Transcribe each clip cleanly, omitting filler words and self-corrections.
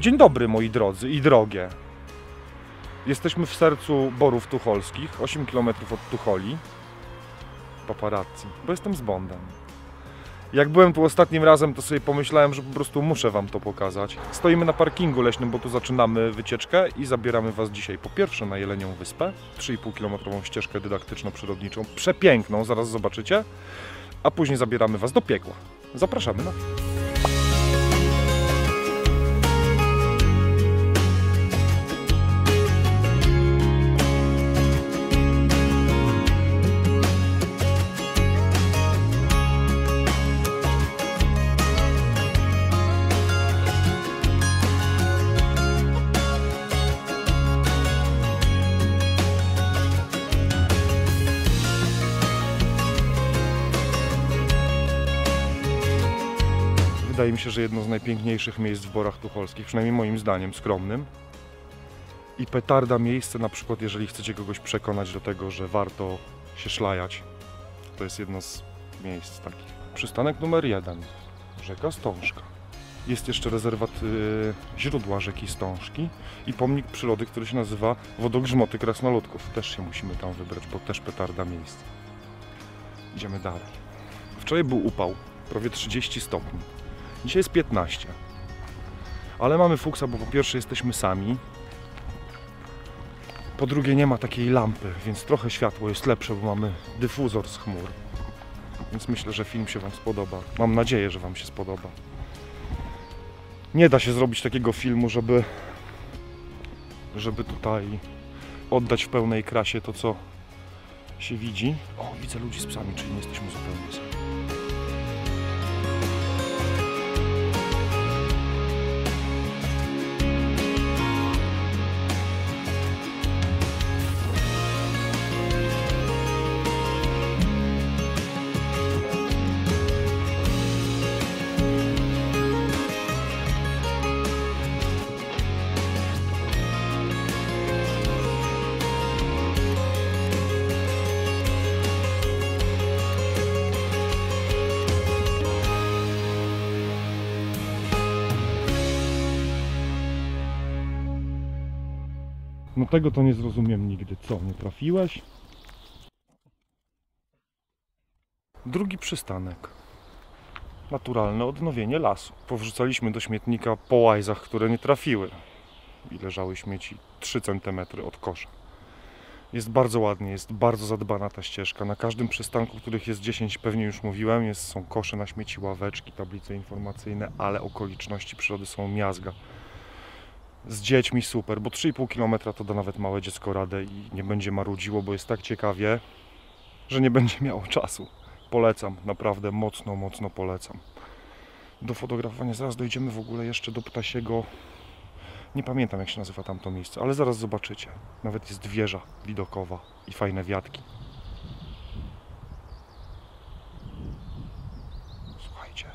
Dzień dobry moi drodzy i drogie. Jesteśmy w sercu Borów Tucholskich, 8 km od Tucholi. Paparazzi, bo jestem z Bondem. Jak byłem tu ostatnim razem, to sobie pomyślałem, że po prostu muszę wam to pokazać. Stoimy na parkingu leśnym, bo tu zaczynamy wycieczkę i zabieramy was dzisiaj po pierwsze na Jelenią Wyspę, 3,5 km ścieżkę dydaktyczno-przyrodniczą, przepiękną, zaraz zobaczycie, a później zabieramy was do piekła. Zapraszamy na film. Wydaje mi się, że jedno z najpiękniejszych miejsc w Borach Tucholskich, przynajmniej moim zdaniem skromnym. I petarda miejsce, na przykład jeżeli chcecie kogoś przekonać do tego, że warto się szlajać. To jest jedno z miejsc takich. Przystanek numer 1. Rzeka Stążka. Jest jeszcze rezerwat źródła rzeki Stążki i pomnik przyrody, który się nazywa Wodogrzmoty Krasnoludków. Też się musimy tam wybrać, bo też petarda miejsce. Idziemy dalej. Wczoraj był upał, prawie 30 stopni. Dzisiaj jest 15. Ale mamy fuksa, bo po pierwsze jesteśmy sami. Po drugie nie ma takiej lampy, więc trochę światło jest lepsze, bo mamy dyfuzor z chmur. Więc myślę, że film się wam spodoba. Mam nadzieję, że wam się spodoba. Nie da się zrobić takiego filmu, żeby tutaj oddać w pełnej krasie to, co się widzi. O, widzę ludzi z psami, czyli nie jesteśmy zupełnie sami. No tego to nie zrozumiem nigdy. Co, nie trafiłeś? Drugi przystanek. Naturalne odnowienie lasu. Powrzucaliśmy do śmietnika po łajzach, które nie trafiły. I leżały śmieci 3 cm od kosza. Jest bardzo ładnie, jest bardzo zadbana ta ścieżka. Na każdym przystanku, których jest 10, pewnie już mówiłem, są kosze na śmieci, ławeczki, tablice informacyjne, ale okoliczności przyrody są miazga. Z dziećmi super, bo 3,5 km to da nawet małe dziecko radę i nie będzie marudziło, bo jest tak ciekawie, że nie będzie miało czasu. Polecam, naprawdę mocno, mocno polecam. Do fotografowania zaraz dojdziemy w ogóle jeszcze do Ptasiego. Nie pamiętam, jak się nazywa tamto miejsce, ale zaraz zobaczycie. Nawet jest wieża widokowa i fajne wiatki. Słuchajcie.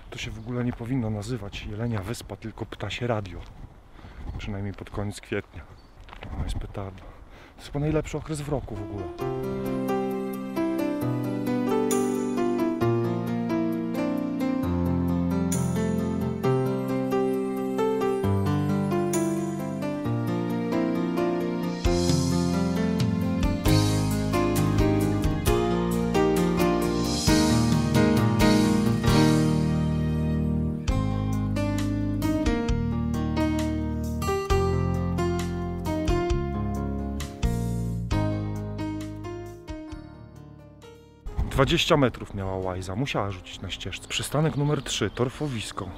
To się w ogóle nie powinno nazywać Jelenia Wyspa, tylko Ptasie Radio. Przynajmniej pod koniec kwietnia. O, jest petarda. To jest chyba najlepszy okres w roku w ogóle. - 20 metrów miała łajza, musiała rzucić na ścieżce. Przystanek numer 3, torfowisko.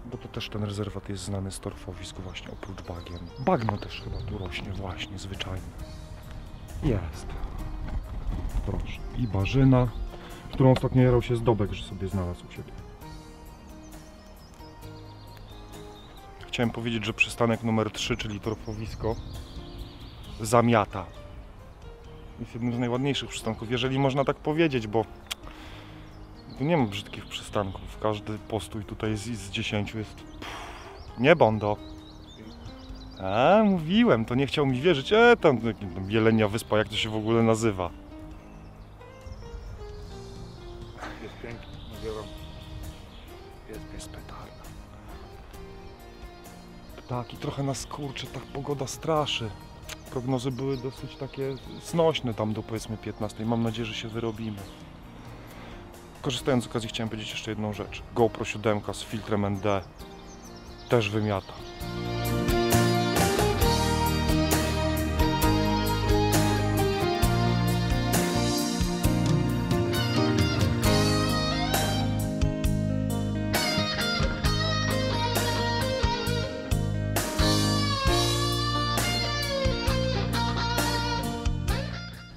Bo to też ten rezerwat jest znany z torfowisk właśnie, oprócz bagien. Bagno też chyba tu rośnie właśnie, zwyczajnie. Jest. Proszę. I barzyna, którą ostatnio jarał się Zdobek, że sobie znalazł u siebie. Chciałem powiedzieć, że przystanek numer 3, czyli torfowisko, zamiata. Jest jednym z najładniejszych przystanków, jeżeli można tak powiedzieć, bo tu nie ma brzydkich przystanków. Każdy postój tutaj z 10 jest... Nie Bondo. Mówiłem, to nie chciał mi wierzyć. Tam Jelenia Wyspa, jak to się w ogóle nazywa? Jest pięknie, mówię wam. Jest petarda. Ptaki trochę nas kurczy, tak pogoda straszy. Prognozy były dosyć takie znośne tam do powiedzmy 15. Mam nadzieję, że się wyrobimy. Korzystając z okazji chciałem powiedzieć jeszcze jedną rzecz. GoPro 7 z filtrem ND też wymiata.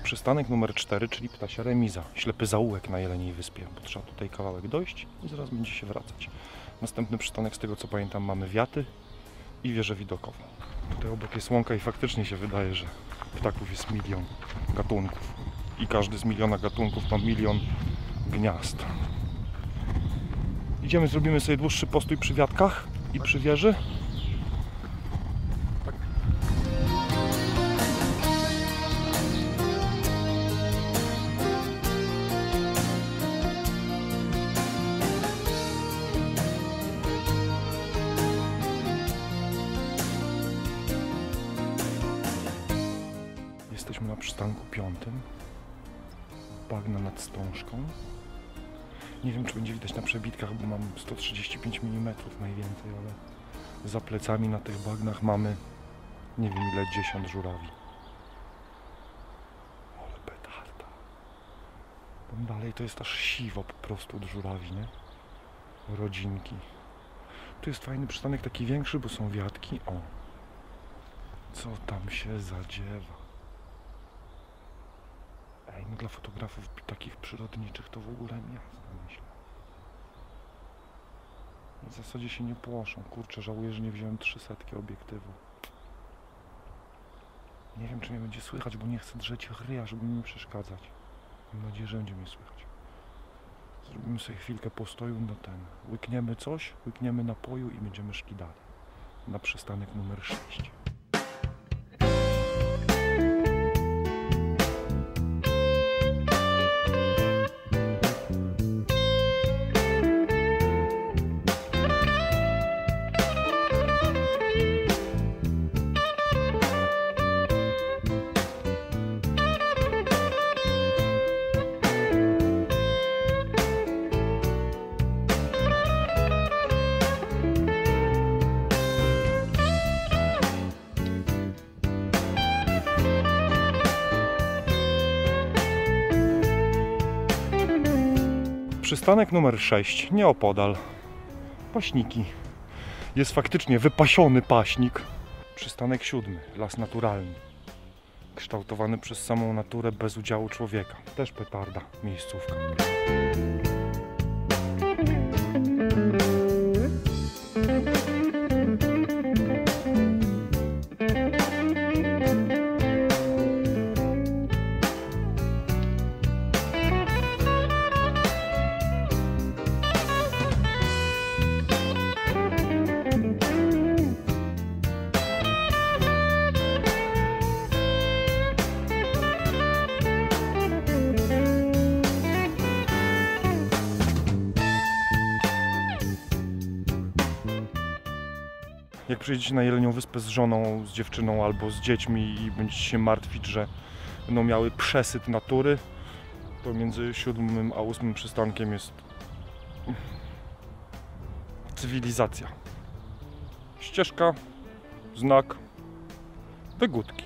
Przystanek numer 4, czyli Ptasia Remiza. Ślepy zaułek na Jeleniej Wyspie, bo trzeba tutaj kawałek dojść i zaraz będzie się wracać. Następny przystanek, z tego co pamiętam, mamy Wiaty i wieżę widokową. Tutaj obok jest łąka i faktycznie się wydaje, że ptaków jest 1 000 000 gatunków. I każdy z 1 000 000 gatunków ma 1 000 000 gniazd. Idziemy, zrobimy sobie dłuższy postój przy wiatkach i przy wieży. Jesteśmy na przystanku 5. Bagna nad Stążką. Nie wiem, czy będzie widać na przebitkach, bo mam 135 mm najwięcej, ale za plecami na tych bagnach mamy nie wiem ile 10 żurawi. Ale petarda. Tam dalej to jest aż siwo po prostu od żurawi, nie? Rodzinki. Tu jest fajny przystanek, taki większy, bo są wiatki. O! Co tam się zadziewa? Ej, no dla fotografów takich przyrodniczych to w ogóle miasto, myślę. W zasadzie się nie płoszą. Kurczę, żałuję, że nie wziąłem 300 obiektywu. Nie wiem, czy mnie będzie słychać, bo nie chcę drzeć ryja, żeby mi nie przeszkadzać. Mam nadzieję, że będzie mnie słychać. Zrobimy sobie chwilkę postoju na ten. Łykniemy coś, łykniemy napoju i będziemy szli dalej. Na przystanek numer 6. Przystanek numer 6, nieopodal. Paśniki. Jest faktycznie wypasiony paśnik. Przystanek 7, las naturalny. Kształtowany przez samą naturę bez udziału człowieka. Też petarda, miejscówka. Jak przyjedziecie na Jelenią Wyspę z żoną, z dziewczyną albo z dziećmi i będziecie się martwić, że będą miały przesyt natury, to między 7. a 8. przystankiem jest cywilizacja. Ścieżka, znak, wygódki.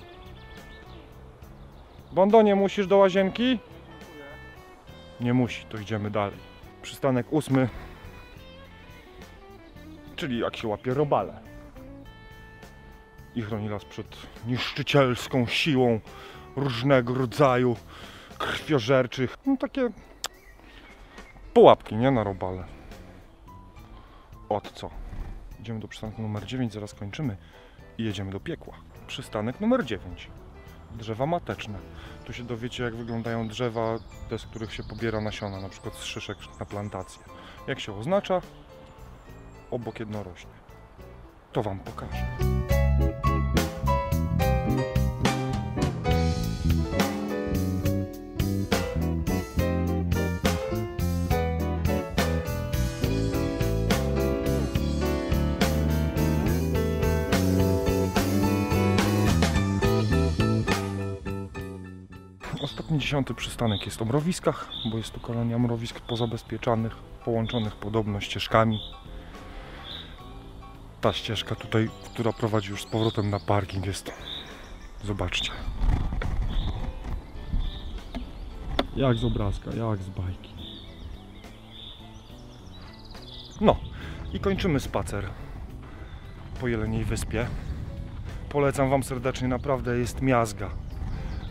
Bondo, nie musisz do łazienki? Nie musi, to idziemy dalej. Przystanek 8, czyli jak się łapie robale. I chroni las przed niszczycielską siłą różnego rodzaju krwiożerczych. No takie pułapki, nie? Na robale. Od co? Idziemy do przystanku numer 9, zaraz kończymy i jedziemy do piekła. Przystanek numer 9. Drzewa mateczne. Tu się dowiecie, jak wyglądają drzewa, te, z których się pobiera nasiona, na przykład z szyszek na plantację. Jak się oznacza? Obok jedno rośnie. To wam pokażę. Ostatni 10. przystanek jest o mrowiskach, bo jest tu kolonia mrowisk pozabezpieczanych, połączonych podobno ścieżkami. Ta ścieżka tutaj, która prowadzi już z powrotem na parking, jest. Zobaczcie. Jak z obrazka, jak z bajki. No i kończymy spacer po Jeleniej Wyspie. Polecam wam serdecznie, naprawdę jest miazga.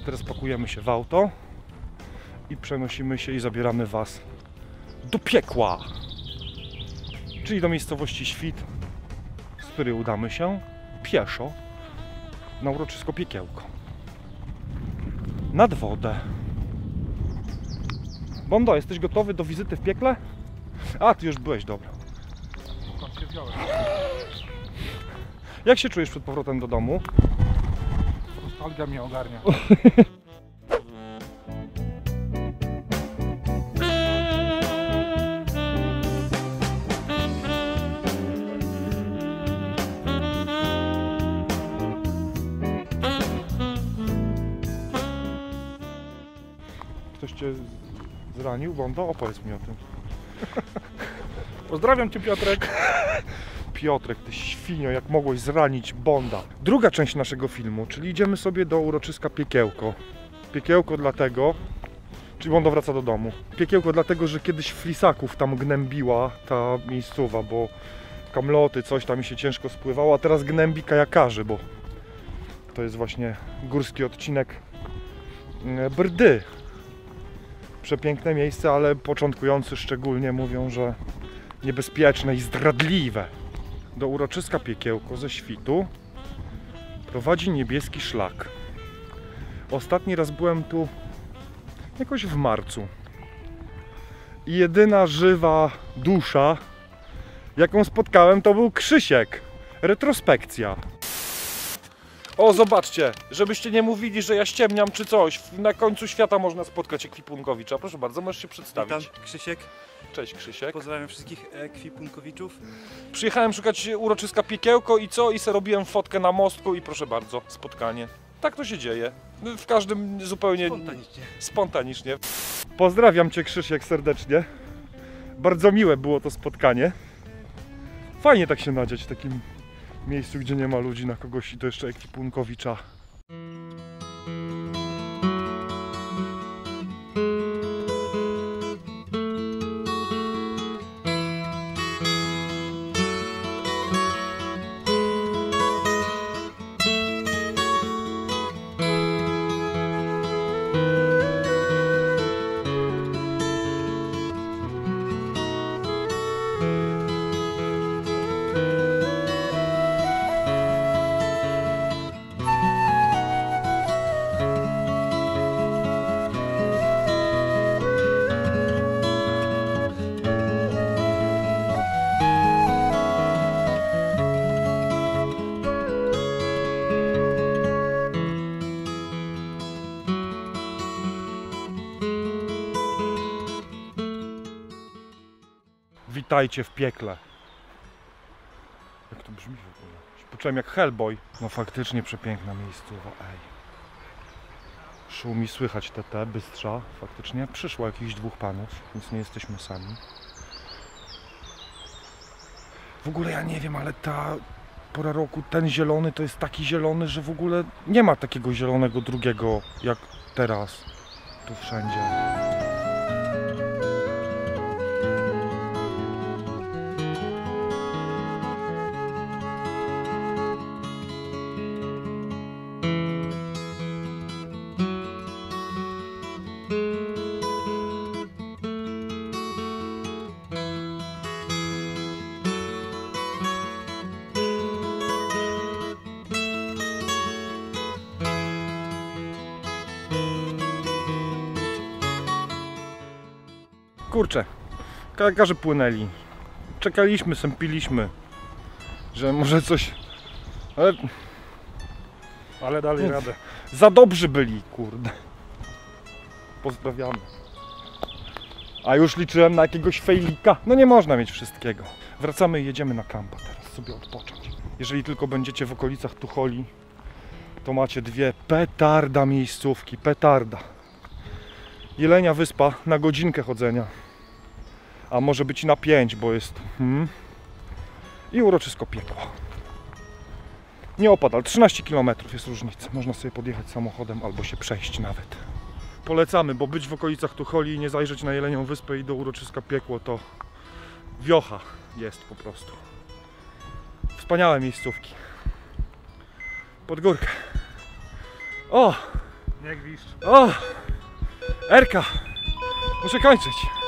Teraz pakujemy się w auto i przenosimy się i zabieramy was do piekła. Czyli do miejscowości Świt, z której udamy się pieszo na uroczysko Piekiełko. Nad wodę. Bondo, jesteś gotowy do wizyty w piekle? A, ty już byłeś, dobra. Skąd się wziąłem? Jak się czujesz przed powrotem do domu? Nostalgia mnie ogarnia. Ktoś cię zranił, Bondo? Opowiedz mi o tym. Pozdrawiam cię, Piotrek. Piotrek, ty świnio, jak mogłeś zranić Bonda. Druga część naszego filmu, czyli idziemy sobie do uroczyska Piekiełko. Piekiełko dlatego, czyli Bondo wraca do domu. Piekiełko dlatego, że kiedyś flisaków tam gnębiła ta miejscowa, bo kamloty, coś tam mi się ciężko spływało, a teraz gnębi kajakarzy, bo to jest właśnie górski odcinek Brdy. Przepiękne miejsce, ale początkujący szczególnie mówią, że niebezpieczne i zdradliwe. Do uroczyska Piekiełko ze Świtu prowadzi niebieski szlak. Ostatni raz byłem tu jakoś w marcu. I jedyna żywa dusza, jaką spotkałem, to był Krzysiek. Retrospekcja. O, zobaczcie, żebyście nie mówili, że ja ściemniam czy coś. Na końcu świata można spotkać ekwipunkowicza. Proszę bardzo, możesz się przedstawić. Witam, Krzysiek. Cześć, Krzysiek. Pozdrawiam wszystkich ekwipunkowiczów. Przyjechałem szukać uroczyska Piekiełko i co? I se robiłem fotkę na mostku i proszę bardzo, spotkanie. Tak to się dzieje. W każdym zupełnie spontanicznie. Pozdrawiam cię, Krzysiek, serdecznie. Bardzo miłe było to spotkanie. Fajnie tak się nadziać w takim miejscu, gdzie nie ma ludzi na kogoś i to jeszcze ekwipunkowicza. Witajcie w piekle. Jak to brzmi w ogóle? Poczułem jak Hellboy. No faktycznie przepiękna miejscowa, ej. Szumi, słychać te bystrza. Faktycznie przyszło jakichś dwóch panów, więc nie jesteśmy sami. W ogóle ja nie wiem, ale ta pora roku, ten zielony to jest taki zielony, że w ogóle nie ma takiego zielonego drugiego jak teraz. Tu wszędzie. Kurczę, kajakarze płynęli. Czekaliśmy, sępiliśmy, że może coś... Ale dali radę. Za dobrzy byli, kurde. Pozdrawiamy. A już liczyłem na jakiegoś fejlika. No nie można mieć wszystkiego. Wracamy i jedziemy na kampa teraz sobie odpocząć. Jeżeli tylko będziecie w okolicach Tucholi, to macie dwie petarda miejscówki. Petarda. Jelenia Wyspa na godzinkę chodzenia. A może być na 5, bo jest... I uroczysko Piekło. Nie opadal, 13 km jest różnica. Można sobie podjechać samochodem albo się przejść nawet. Polecamy, bo być w okolicach Tucholi i nie zajrzeć na Jelenią Wyspę i do uroczyska Piekło to wiocha jest po prostu. Wspaniałe miejscówki. Pod górkę. O! Nie gwiszcz. O! Erka! Muszę kończyć.